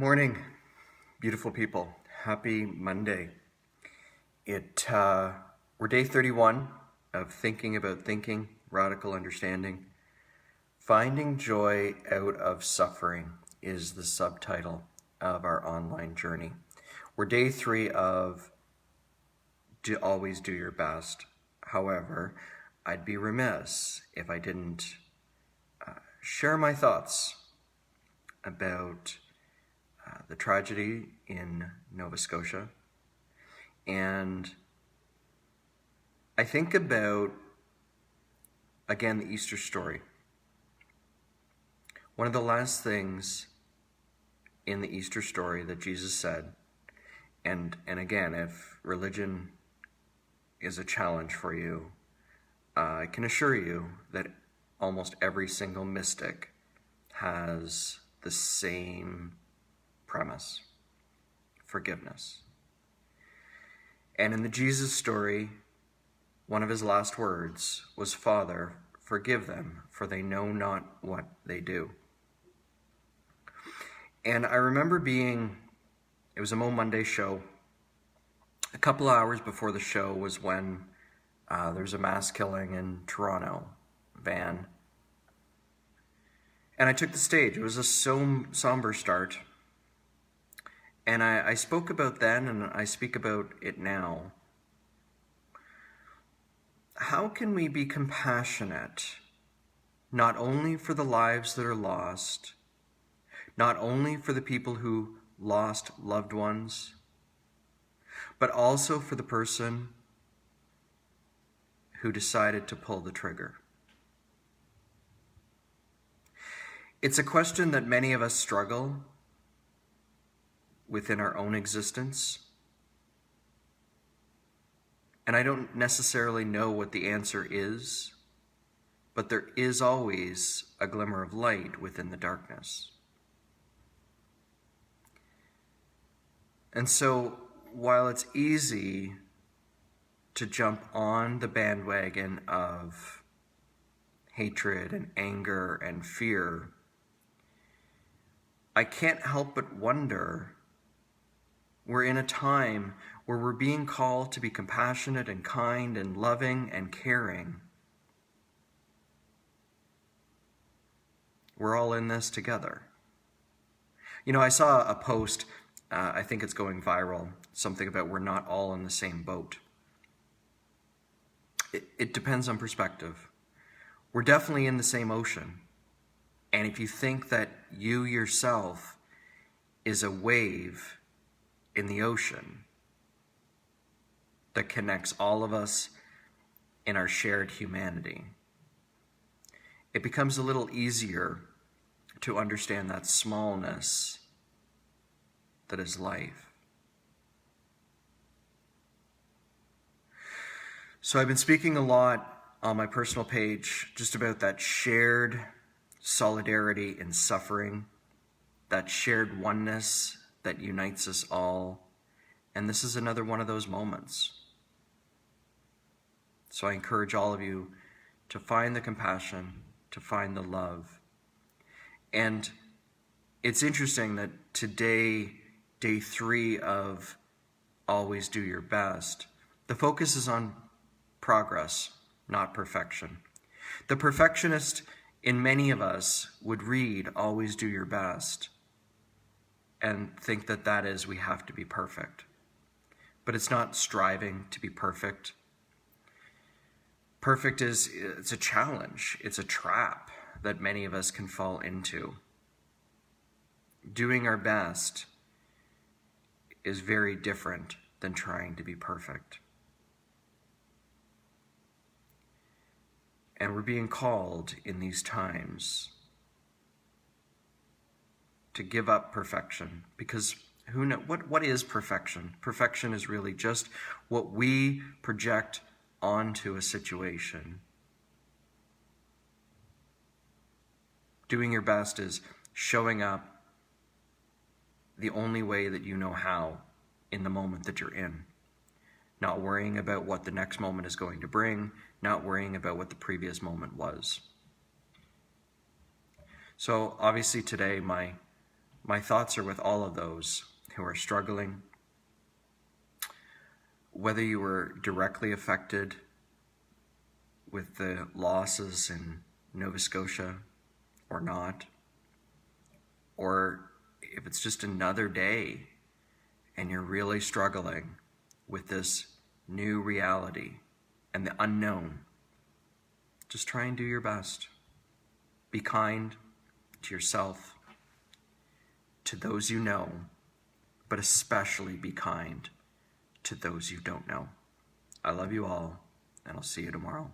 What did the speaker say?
Morning, beautiful people. Happy Monday. We're day 31 of Thinking About Thinking, Radical Understanding. Finding Joy Out of Suffering is the subtitle of our online journey. We're day 3 of Always Do Your Best. However, I'd be remiss if I didn't share my thoughts about the tragedy in Nova Scotia. And I think about, again, the Easter story. One of the last things in the Easter story that Jesus said, and again, if religion is a challenge for you, I can assure you that almost every single mystic has the same premise: forgiveness. And in the Jesus story, one of his last words was, "Father, forgive them, for they know not what they do." And I remember it was a Mo Monday show. A couple of hours before the show was when there was a mass killing in Toronto, van. And I took the stage. It was a somber start. And I spoke about then, and I speak about it now. How can we be compassionate, not only for the lives that are lost, not only for the people who lost loved ones, but also for the person who decided to pull the trigger? It's a question that many of us struggle within our own existence. And I don't necessarily know what the answer is, but there is always a glimmer of light within the darkness. And so, while it's easy to jump on the bandwagon of hatred and anger and fear, I can't help but wonder, we're in a time where we're being called to be compassionate and kind and loving and caring. We're all in this together. You know, I saw a post, I think it's going viral, something about we're not all in the same boat. It depends on perspective. We're definitely in the same ocean. And if you think that you yourself is a wave in the ocean that connects all of us in our shared humanity, it becomes a little easier to understand that smallness that is life. So I've been speaking a lot on my personal page just about that shared solidarity in suffering, that shared oneness that unites us all. And this is another one of those moments. So I encourage all of you to find the compassion, to find the love. And it's interesting that today, day 3 of Always Do Your Best, the focus is on progress, not perfection. The perfectionist in many of us would read Always Do Your Best and think that that is, we have to be perfect. But it's not striving to be perfect. Perfect it's a challenge. It's a trap that many of us can fall into. Doing our best is very different than trying to be perfect. And we're being called in these times to give up perfection, because what is perfection? Perfection is really just what we project onto a situation. Doing your best is showing up the only way that you know how in the moment that you're in. Not worrying about what the next moment is going to bring, not worrying about what the previous moment was. So obviously today my My thoughts are with all of those who are struggling, whether you were directly affected with the losses in Nova Scotia or not, or if it's just another day and you're really struggling with this new reality and the unknown. Just try and do your best. Be kind to yourself, to those you know, but especially be kind to those you don't know. I love you all, and I'll see you tomorrow.